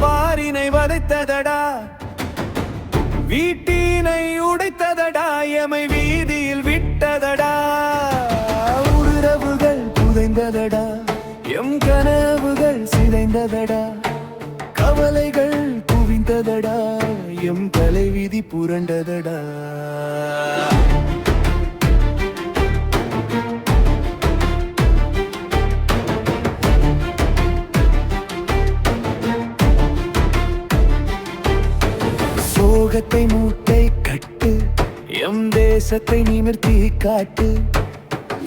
பாரினை வதைத்ததடா, வீட்டினை உடைத்ததடா, எமை வீதியில் விட்டதடா. உறவுகள் புதைந்ததடா, எம் கனவுகள் சிதைந்ததடா, கவலைகள் குவிந்ததடா, எம் தலைவிதி புரண்டதடா. சோகத்தை மூட்டை கட்டு, எம் தேசத்தை நிமிர்த்தி காட்டு,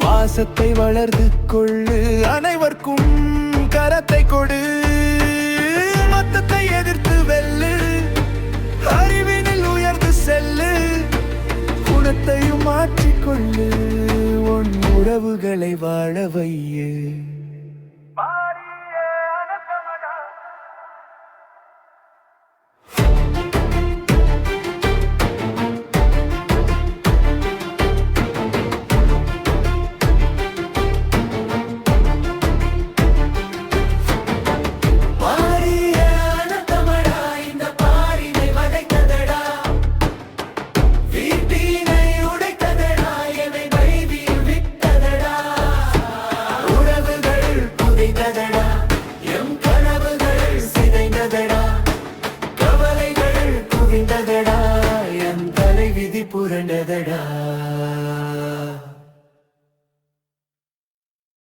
பாசத்தை வளர்ந்து கொள்ளு, அனைவருக்கும் கரத்தை கொடு, மத்தத்தை எதிர்த்து வெல்லு, அறிவினில் உயர்ந்து செல்லு, குணத்தையும் மாற்றிக்கொள்ளு, உன் உறவுகளை வாழ வையே.